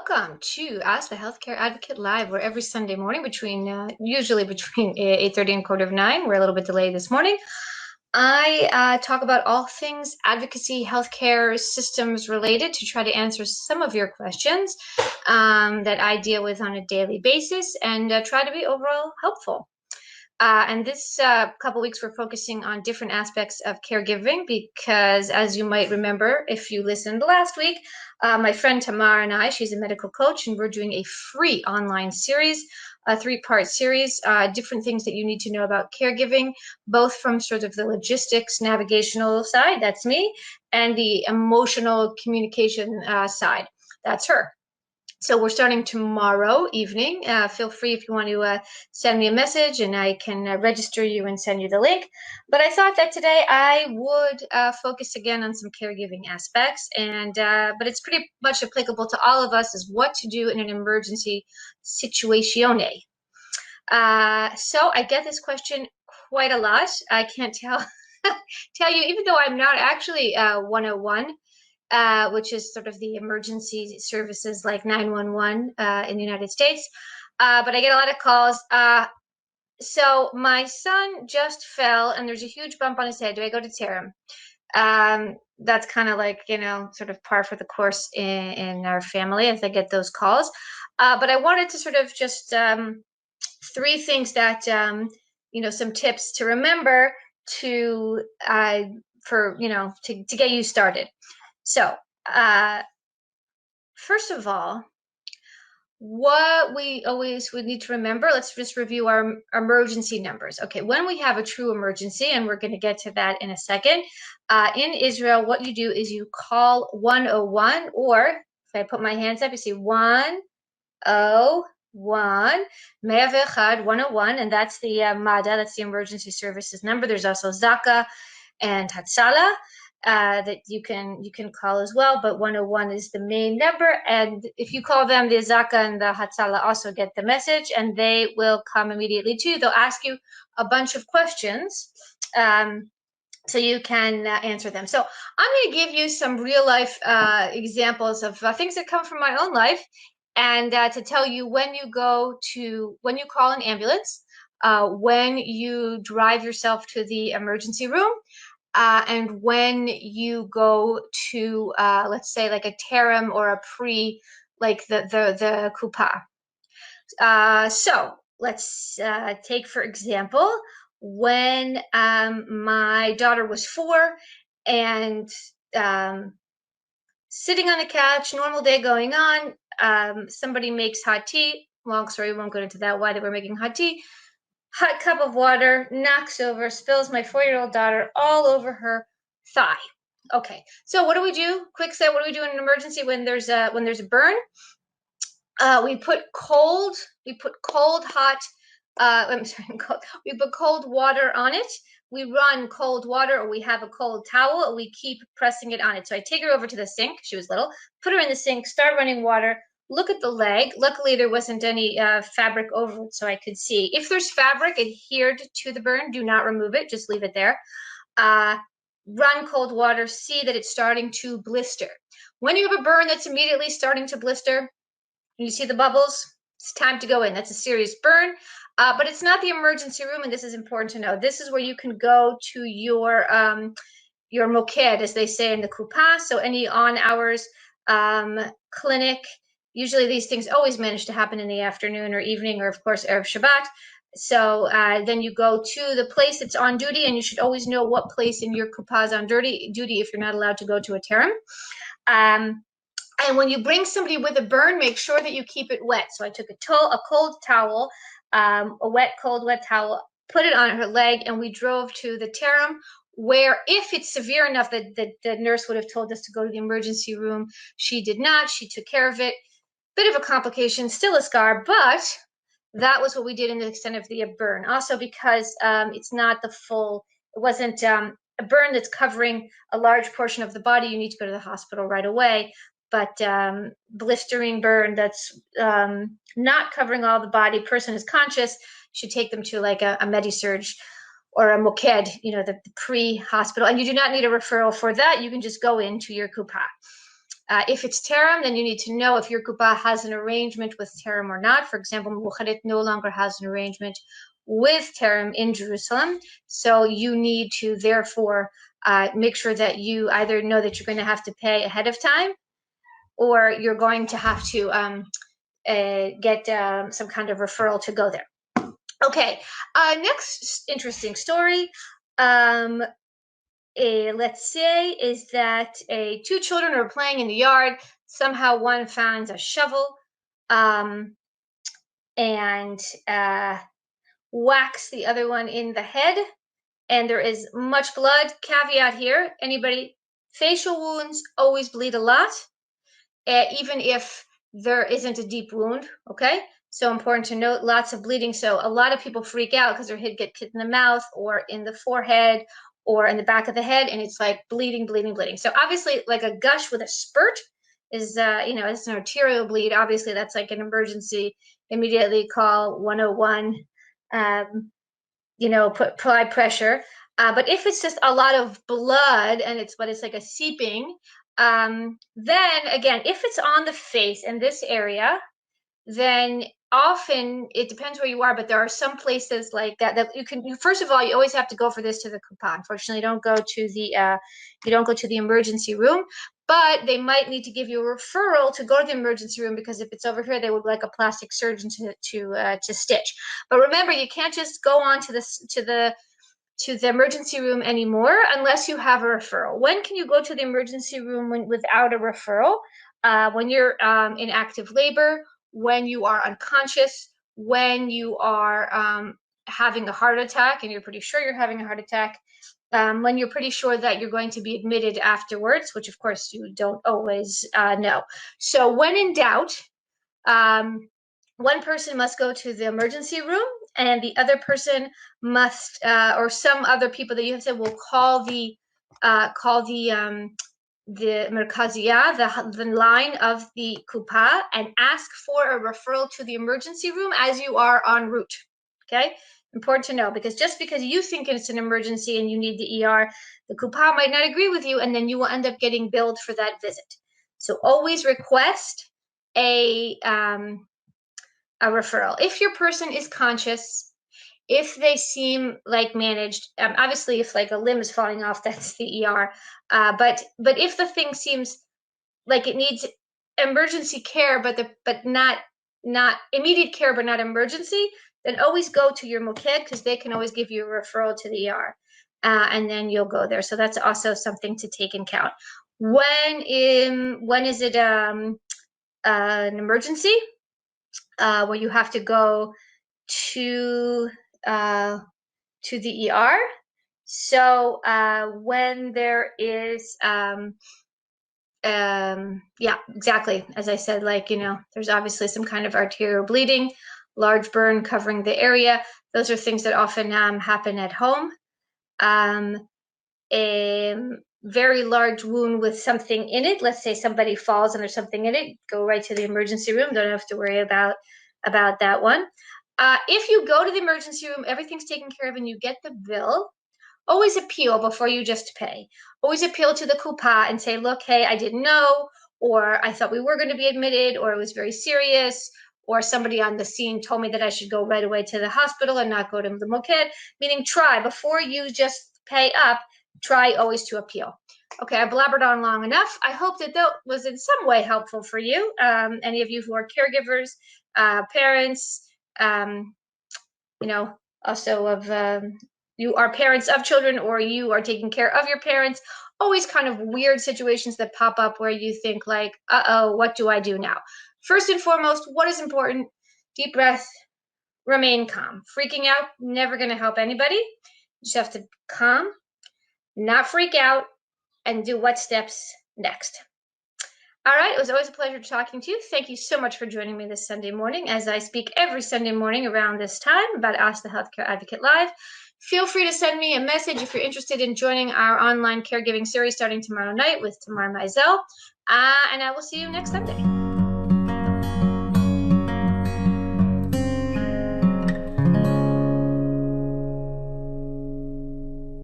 Welcome to Ask the Healthcare Advocate Live. We're every Sunday morning usually between 8:30 and 9:15. We're a little bit delayed this morning. I talk about all things advocacy, healthcare systems related to try to answer some of your questions that I deal with on a daily basis and try to be overall helpful. And this couple weeks, we're focusing on different aspects of caregiving because, as you might remember, if you listened last week, my friend Tamara and I, she's a medical coach, and we're doing a free online series, a three-part series, different things that you need to know about caregiving, both from sort of the logistics, navigational side, that's me, and the emotional communication side, that's her. So we're starting tomorrow evening. Feel free if you want to send me a message and I can register you and send you the link. But I thought that today I would focus again on some caregiving aspects, but it's pretty much applicable to all of us, is what to do in an emergency situation. So I get this question quite a lot. I can't tell you, even though I'm not actually 101, which is sort of the emergency services like 911 in the United States. But I get a lot of calls. So my son just fell and there's a huge bump on his head. Do I go to tear him? That's kind of like, sort of par for the course in our family as I get those calls. But I wanted to sort of just three things that, some tips to remember to get you started. So, first of all, what we always would need to remember, let's just review our emergency numbers. Okay, when we have a true emergency, and we're going to get to that in a second, in Israel, what you do is you call 101, or if I put my hands up, you see 101, 101, and that's the MADA, that's the emergency services number. There's also Zaka and Hatsala that you can call as well, but 101 is the main number, and if you call them, the Zaka and the Hatsala also get the message, and they will come immediately to you. They'll ask you a bunch of questions, so you can answer them. So I'm going to give you some real life examples of things that come from my own life, and to tell you when you call an ambulance, when you drive yourself to the emergency room, and when you go to, let's say, like a terim or a pre, like the kupa. So let's take, for example, when my daughter was 4 and sitting on the couch, normal day going on, somebody makes hot tea. Long story, we won't go into that, why they were making hot tea. Hot cup of water, knocks over, spills my 4-year-old daughter all over her thigh. Okay, so what do we do? Quick set, what do we do in an emergency when there's a burn? We put cold hot, I'm sorry, we put cold water on it. We run cold water, or we have a cold towel, and we keep pressing it on it. So I take her over to the sink, she was little, put her in the sink, start running water, look at the leg. Luckily, there wasn't any fabric over it, so I could see. If there's fabric adhered to the burn, do not remove it, just leave it there. Run cold water, see that it's starting to blister. When you have a burn that's immediately starting to blister, you see the bubbles, it's time to go in. That's a serious burn, but it's not the emergency room, and this is important to know. This is where you can go to your moked, as they say in the kupa, so any on-hours clinic. Usually these things always manage to happen in the afternoon or evening, or of course Erev Shabbat. So then you go to the place that's on duty, and you should always know what place in your kupa is on duty if you're not allowed to go to a terim. And when you bring somebody with a burn, make sure that you keep it wet. So I took a cold towel, a wet towel, put it on her leg, and we drove to the terim, where if it's severe enough that the nurse would have told us to go to the emergency room, she did not. She took care of it. Bit of a complication, still a scar, but that was what we did in the extent of the burn. Also because it's not the full, it wasn't a burn that's covering a large portion of the body, you need to go to the hospital right away. But blistering burn that's not covering all the body, person is conscious, should take them to like a MediSurg or a moked, the pre-hospital. And you do not need a referral for that. You can just go into your kupa. If it's Terem, then you need to know if your kupa has an arrangement with Terem or not. For example, Muharit no longer has an arrangement with Terem in Jerusalem. So you need to therefore make sure that you either know that you're going to have to pay ahead of time, or you're going to have to get some kind of referral to go there. Okay, next interesting story. Let's say is that two children are playing in the yard. Somehow one finds a shovel and whacks the other one in the head, and there is much blood. Caveat here, anybody, facial wounds always bleed a lot, even if there isn't a deep wound, okay? So important to note, lots of bleeding. So a lot of people freak out because their head get hit in the mouth or in the forehead or in the back of the head, and it's like bleeding, bleeding, bleeding. So obviously, like a gush with a spurt is, it's an arterial bleed. Obviously, that's like an emergency. Immediately call 101. Apply pressure. But if it's just a lot of blood and it's like a seeping, then again, if it's on the face in this area, then often it depends where you are, but there are some places like that first of all, you always have to go for this to the kupa. Unfortunately, you don't go to the emergency room, but they might need to give you a referral to go to the emergency room, because if it's over here, they would like a plastic surgeon to stitch. But remember, you can't just go on to the emergency room anymore unless you have a referral. When can you go to the emergency room without a referral? When you're in active labor, when you are unconscious, when you are having a heart attack and you're pretty sure you're having a heart attack, when you're pretty sure that you're going to be admitted afterwards, which of course you don't always know. So when in doubt, one person must go to the emergency room, and the other person must, or some other people that you have said, will call the merkazia, the line of the kupa, and ask for a referral to the emergency room as you are en route. Okay, important to know, because just because you think it's an emergency and you need the ER, the kupa might not agree with you, and then you will end up getting billed for that visit. So always request a referral. If your person is conscious, if they seem like managed, obviously if like a limb is falling off, that's the ER. But if the thing seems like it needs emergency care, but not immediate care, but not emergency, then always go to your moked, because they can always give you a referral to the ER, and then you'll go there. So that's also something to take in count. When is it an emergency? Where you have to go to the ER. So when there is, yeah, exactly. As I said, there's obviously some kind of arterial bleeding, large burn covering the area. Those are things that often happen at home. A very large wound with something in it. Let's say somebody falls and there's something in it. Go right to the emergency room. Don't have to worry about that one. If you go to the emergency room, everything's taken care of, and you get the bill, always appeal before you just pay. Always appeal to the kupa and say, look, hey, I didn't know, or I thought we were going to be admitted, or it was very serious, or somebody on the scene told me that I should go right away to the hospital and not go to the moked. Meaning, try before you just pay up. Try always to appeal. Okay, I blabbered on long enough. I hope that was in some way helpful for you. Any of you who are caregivers, parents, also of you are parents of children, or you are taking care of your parents, always kind of weird situations that pop up where you think like, uh-oh, what do I do now? First and foremost, what is important? Deep breath, remain calm. Freaking out, never going to help anybody. You just have to calm, not freak out, and do what steps next. All right, it was always a pleasure talking to you. Thank you so much for joining me this Sunday morning, as I speak every Sunday morning around this time about Ask the Healthcare Advocate Live. Feel free to send me a message if you're interested in joining our online caregiving series starting tomorrow night with Tamar Meisel. And I will see you next Sunday.